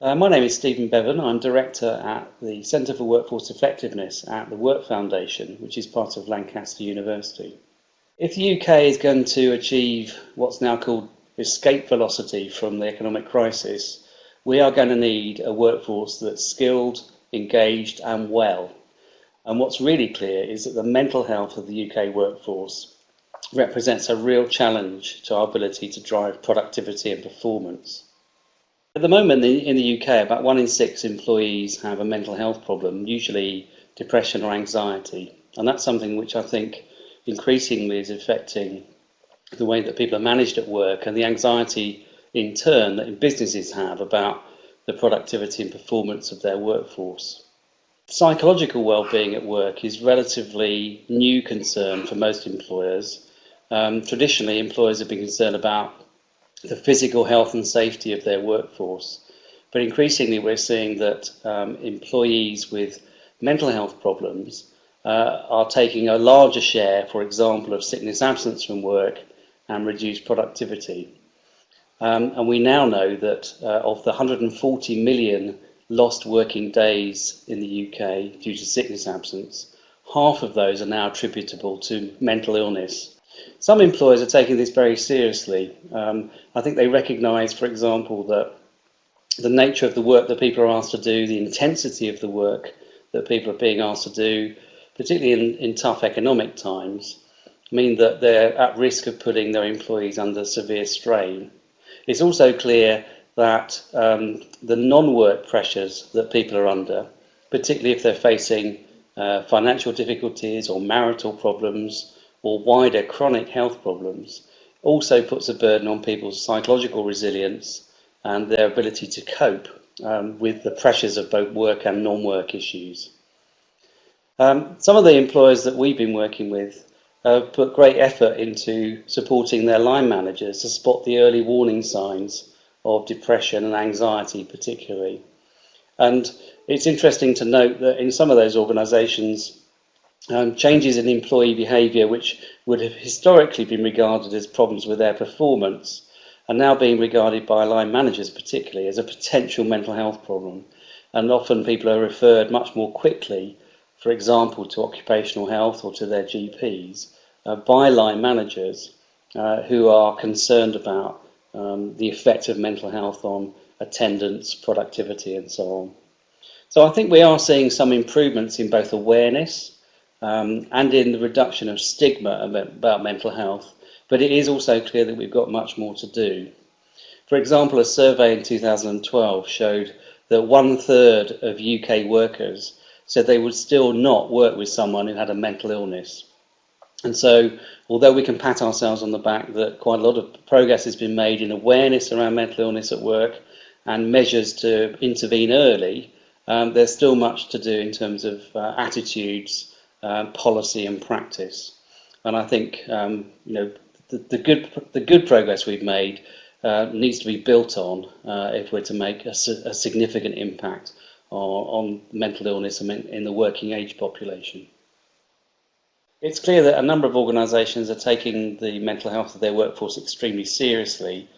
My name is Stephen Bevan. I'm Director at the Centre for Workforce Effectiveness at the Work Foundation, which is part of Lancaster University. If the UK is going to achieve what's now called escape velocity from the economic crisis, we are going to need a workforce that's skilled, engaged and well. And what's really clear is that the mental health of the UK workforce represents a real challenge to our ability to drive productivity and performance. At the moment in the UK, about 1 in 6 employees have a mental health problem, usually depression or anxiety. And that's something which I think increasingly is affecting the way that people are managed at work and the anxiety in turn that businesses have about the productivity and performance of their workforce. Psychological well-being at work is a relatively new concern for most employers. Traditionally, employers have been concerned about the physical health and safety of their workforce. But increasingly we're seeing that employees with mental health problems are taking a larger share, for example, of sickness absence from work and reduced productivity. And we now know that of the 140 million lost working days in the UK due to sickness absence, half of those are now attributable to mental illness. Some employers are taking this very seriously. I think they recognise, for example, that the nature of the work that people are asked to do, the intensity of the work that people are being asked to do, particularly in tough economic times, mean that they're at risk of putting their employees under severe strain. It's also clear that the non-work pressures that people are under, particularly if they're facing financial difficulties or marital problems, or wider chronic health problems, also puts a burden on people's psychological resilience and their ability to cope with the pressures of both work and non-work issues. Some of the employers that we've been working with have put great effort into supporting their line managers to spot the early warning signs of depression and anxiety particularly. And it's interesting to note that in some of those organisations, changes in employee behaviour which would have historically been regarded as problems with their performance are now being regarded by line managers particularly as a potential mental health problem, and often people are referred much more quickly, for example to occupational health or to their GPs, by line managers who are concerned about the effect of mental health on attendance, productivity and so on. So I think we are seeing some improvements in both awareness and in the reduction of stigma about mental health, but it is also clear that we've got much more to do. For example, a survey in 2012 showed that 1/3 of UK workers said they would still not work with someone who had a mental illness. And so, although we can pat ourselves on the back that quite a lot of progress has been made in awareness around mental illness at work and measures to intervene early, there's still much to do in terms of attitudes, policy and practice. And I think the good progress we've made needs to be built on if we're to make a significant impact on mental illness in the working age population. It's clear that a number of organisations are taking the mental health of their workforce extremely seriously.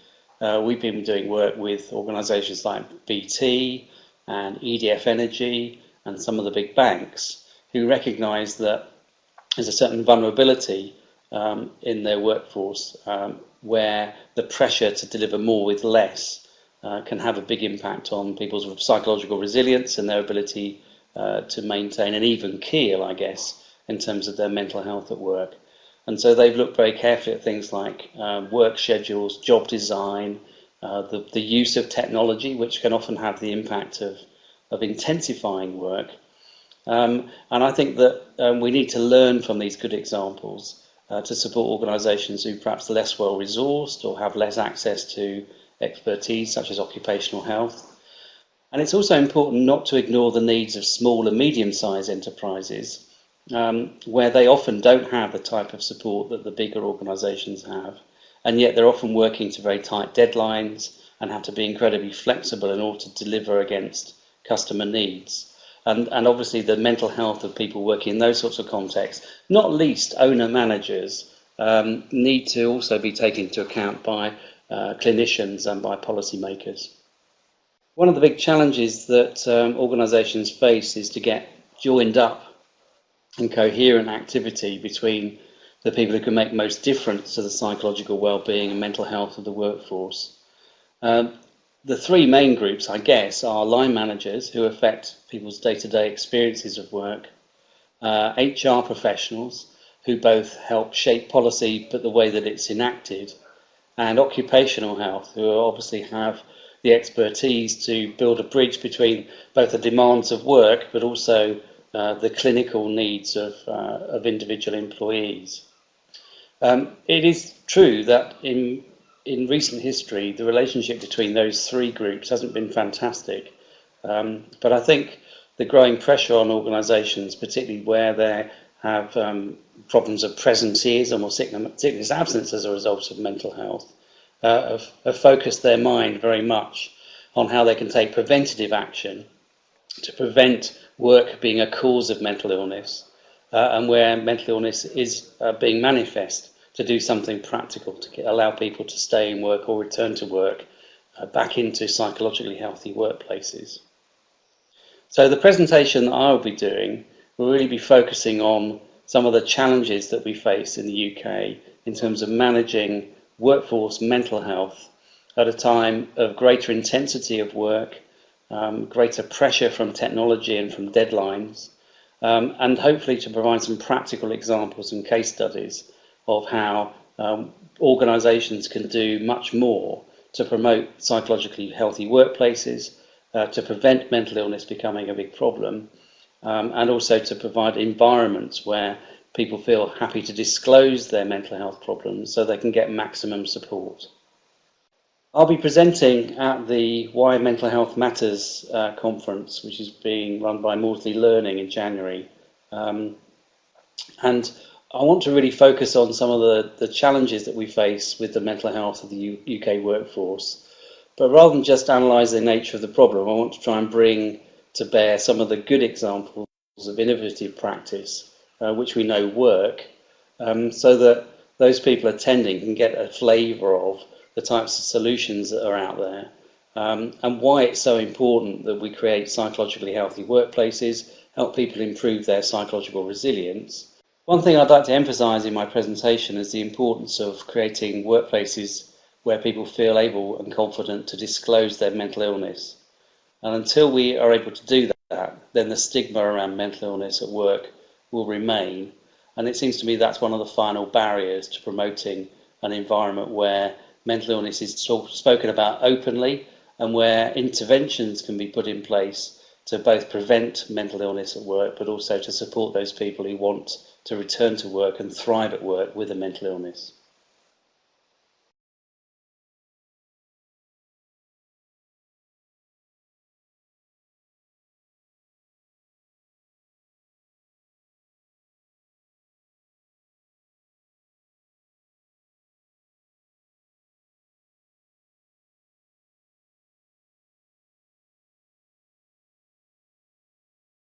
We've been doing work with organisations like BT and EDF Energy and some of the big banks who recognise that there's a certain vulnerability in their workforce where the pressure to deliver more with less can have a big impact on people's psychological resilience and their ability to maintain an even keel, I guess, in terms of their mental health at work. And so they've looked very carefully at things like work schedules, job design, the use of technology, which can often have the impact of intensifying work. And I think that we need to learn from these good examples to support organisations who perhaps are less well resourced or have less access to expertise such as occupational health. And it's also important not to ignore the needs of small and medium-sized enterprises where they often don't have the type of support that the bigger organisations have, and yet they're often working to very tight deadlines and have to be incredibly flexible in order to deliver against customer needs. And obviously the mental health of people working in those sorts of contexts, not least owner-managers, need to also be taken into account by clinicians and by policymakers. One of the big challenges that organisations face is to get joined up and coherent activity between the people who can make most difference to the psychological well-being and mental health of the workforce. The three main groups, I guess, are line managers who affect people's day-to-day experiences of work, HR professionals who both help shape policy but the way that it's enacted, and occupational health who obviously have the expertise to build a bridge between both the demands of work but also the clinical needs of individual employees. It is true that in recent history the relationship between those three groups hasn't been fantastic, but I think the growing pressure on organisations, particularly where they have problems of presenteeism or sickness absence as a result of mental health, have focused their mind very much on how they can take preventative action to prevent work being a cause of mental illness, and where mental illness is being manifest, to do something practical to allow people to stay in work or return to work back into psychologically healthy workplaces. So the presentation that I will be doing will really be focusing on some of the challenges that we face in the UK in terms of managing workforce mental health at a time of greater intensity of work, greater pressure from technology and from deadlines, and hopefully to provide some practical examples and case studies of how organisations can do much more to promote psychologically healthy workplaces, to prevent mental illness becoming a big problem, and also to provide environments where people feel happy to disclose their mental health problems so they can get maximum support. I'll be presenting at the Why Mental Health Matters conference, which is being run by Maudsley Learning in January. And I want to really focus on some of the challenges that we face with the mental health of the UK workforce. But rather than just analyse the nature of the problem, I want to try and bring to bear some of the good examples of innovative practice, which we know work, so that those people attending can get a flavour of the types of solutions that are out there, and why it's so important that we create psychologically healthy workplaces, help people improve their psychological resilience. One thing I'd like to emphasise in my presentation is the importance of creating workplaces where people feel able and confident to disclose their mental illness. And until we are able to do that, then the stigma around mental illness at work will remain. And it seems to me that's one of the final barriers to promoting an environment where mental illness is spoken about openly and where interventions can be put in place to both prevent mental illness at work but also to support those people who want to return to work and thrive at work with a mental illness.